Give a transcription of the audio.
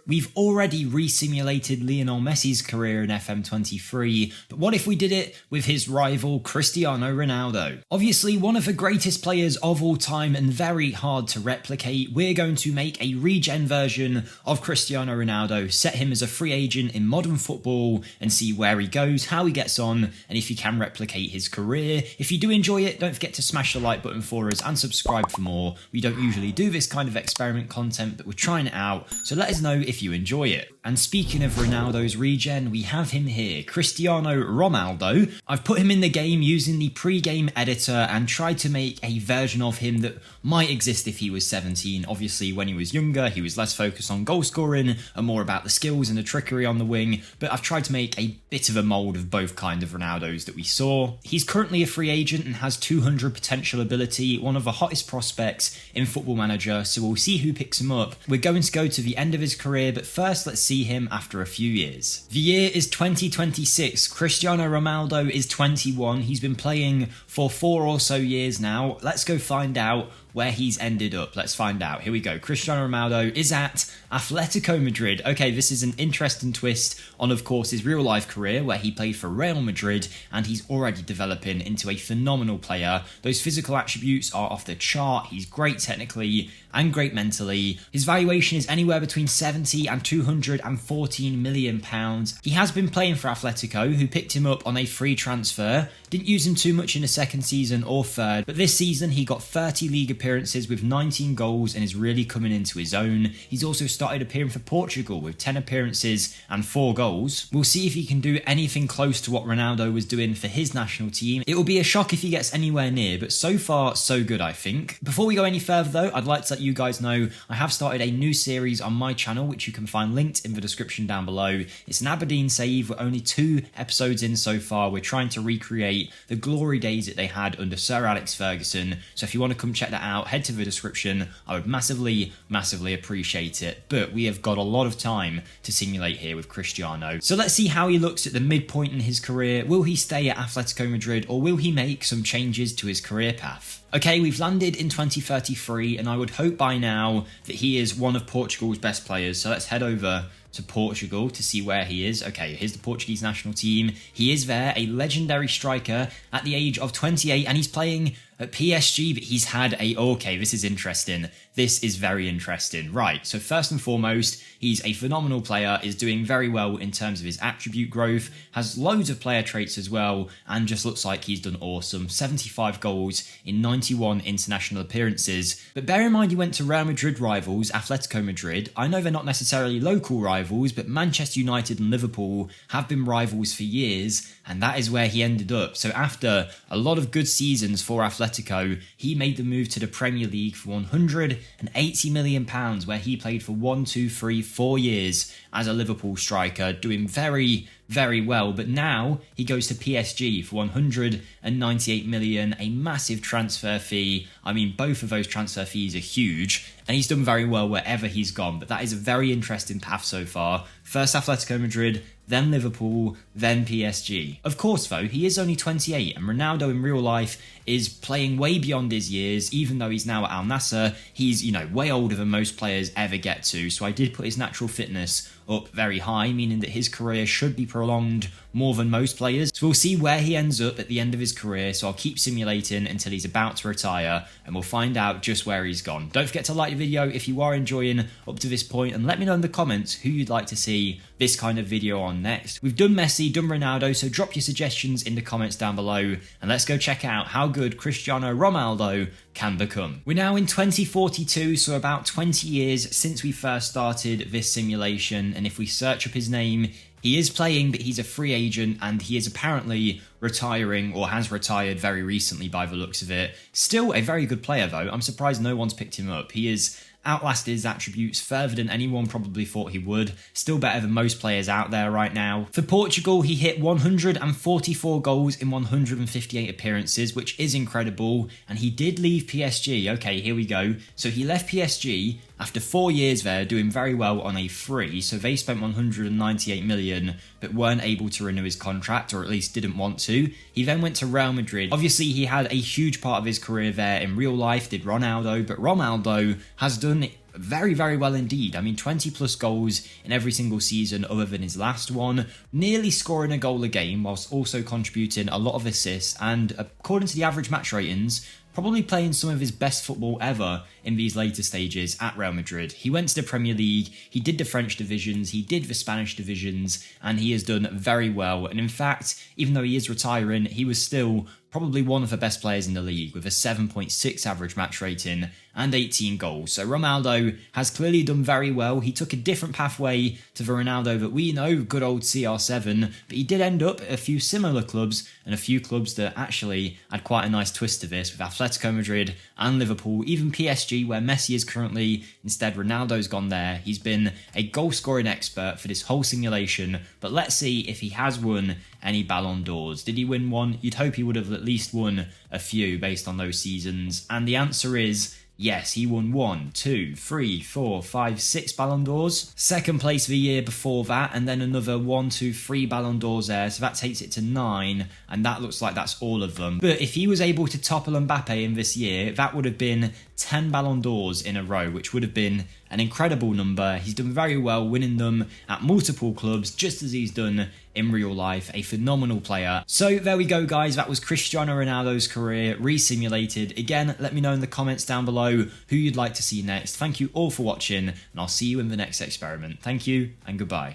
We've already re-simulated Lionel Messi's career in FM23, but what if we did it with his rival Cristiano Ronaldo? Obviously one of the greatest players of all time and very hard to replicate. We're going to make a regen version of Cristiano Ronaldo, set him as a free agent in modern football and see where he goes, how he gets on, and if he can replicate his career. If you do enjoy it, don't forget to smash the like button for us and subscribe for more. We don't usually do this kind of experiment content, but we're trying it out, so let us know if you enjoy it. And speaking of Ronaldo's regen, we have him here, Cristiano Ronaldo. I've put him in the game using the pre-game editor and tried to make a version of him that might exist if he was 17. Obviously, when he was younger, he was less focused on goal scoring and more about the skills and the trickery on the wing, but I've tried to make a bit of a mould of both kind of Ronaldos that we saw. He's currently a free agent and has 200 potential ability, one of the hottest prospects in Football Manager, so we'll see who picks him up. We're going to go to the end of his career, but first let's see him after a few years. The year is 2026. Cristiano Ronaldo is 21. He's been playing for 4 or so years now. Let's go find out where he's ended up. Let's find out. Here we go. Cristiano Ronaldo is at Atletico Madrid. Okay, this is an interesting twist on, of course, his real life career where he played for Real Madrid, and he's already developing into a phenomenal player. Those physical attributes are off the chart. He's great technically and great mentally. His valuation is anywhere between 70 and 214 million pounds. He has been playing for Atletico, who picked him up on a free transfer. Didn't use him too much in the second season or third, but this season he got 30 league appearances with 19 goals and is really coming into his own. He's also started appearing for Portugal with 10 appearances and 4 goals. We'll see if he can do anything close to what Ronaldo was doing for his national team. It will be a shock if he gets anywhere near, but so far so good, I think. Before we go any further though, I'd like to let you guys know I have started a new series on my channel which you can find linked in the description down below. It's an Aberdeen save. We're only 2 episodes in so far. We're trying to recreate the glory days that they had under Sir Alex Ferguson, so if you want to come check that out, head to the description. I would massively appreciate it, but we have got a lot of time to simulate here with Cristiano. So let's see how he looks at the midpoint in his career. Will he stay at Atletico Madrid or will he make some changes to his career path? Okay, we've landed in 2033 and I would hope by now that he is one of Portugal's best players, so let's head over to Portugal to see where he is. Okay, here's the Portuguese national team. He is there, a legendary striker at the age of 28, and he's playing at PSG, but he's had a... Okay, this is interesting. This is very interesting. Right, so first and foremost, he's a phenomenal player, is doing very well in terms of his attribute growth, has loads of player traits as well, and just looks like he's done awesome. 75 goals in 91 international appearances. But bear in mind he went to Real Madrid rivals, Atletico Madrid. I know they're not necessarily local rivals, but Manchester United and Liverpool have been rivals for years, and that is where he ended up. So after a lot of good seasons for Atletico, he made the move to the Premier League for £180 million, where he played for 4 years as a Liverpool striker, doing very well. But now he goes to PSG for 198 million, a massive transfer fee. I mean, both of those transfer fees are huge, and he's done very well wherever he's gone. But that is a very interesting path so far. First Atletico Madrid, then Liverpool, then PSG. Of course though, he is only 28, and Ronaldo in real life is playing way beyond his years. Even though he's now at Al Nassr, he's, you know, way older than most players ever get to. So I did put his natural fitness up very high, meaning that his career should be prolonged more than most players. So we'll see where he ends up at the end of his career, so I'll keep simulating until he's about to retire, and we'll find out just where he's gone. Don't forget to like the video if you are enjoying up to this point, and let me know in the comments who you'd like to see this kind of video on next. We've done Messi, done Ronaldo, so drop your suggestions in the comments down below, and let's go check out how good Cristiano Ronaldo can become. We're now in 2042, so about 20 years since we first started this simulation, and if we search up his name, he is playing, but he's a free agent, and he is apparently retiring, or has retired very recently by the looks of it. Still a very good player though. I'm surprised no one's picked him up. He is outlasted his attributes further than anyone probably thought he would. Still better than most players out there right now. For Portugal, he hit 144 goals in 158 appearances, which is incredible, and he did leave PSG. Okay, here we go. So he left PSG after 4 years there, doing very well on a free, so they spent 198 million, but weren't able to renew his contract, or at least didn't want to. He then went to Real Madrid. Obviously, he had a huge part of his career there in real life, did Ronaldo, but Ronaldo has done very, very well indeed. I mean, 20 plus goals in every single season other than his last one, nearly scoring a goal a game whilst also contributing a lot of assists, and according to the average match ratings, probably playing some of his best football ever in these later stages at Real Madrid. He went to the Premier League, he did the French divisions, he did the Spanish divisions, and he has done very well. And in fact, even though he is retiring, he was still probably one of the best players in the league with a 7.6 average match rating and 18 goals. So Ronaldo has clearly done very well. He took a different pathway to the Ronaldo that we know, good old CR7, but he did end up at a few similar clubs and a few clubs that actually had quite a nice twist to this with Atletico Madrid and Liverpool, even PSG where Messi is currently. Instead, Ronaldo's gone there. He's been a goal scoring expert for this whole simulation, but let's see if he has won any Ballon d'Ors. Did he win one? You'd hope he would have at least won a few based on those seasons, and the answer is yes, he won 1, 2, 3, 4, 5, 6 Ballon d'Ors. Second place the year before that, and then another 1, 2, 3 Ballon d'Ors there, so that takes it to 9, and that looks like that's all of them. But if he was able to topple Mbappe in this year, that would have been 10 Ballon d'Ors in a row, which would have been an incredible number. He's done very well winning them at multiple clubs, just as he's done in real life. A phenomenal player. So there we go, guys. That was Cristiano Ronaldo's career re-simulated. Again, let me know in the comments down below who you'd like to see next. Thank you all for watching, and I'll see you in the next experiment. Thank you, and goodbye.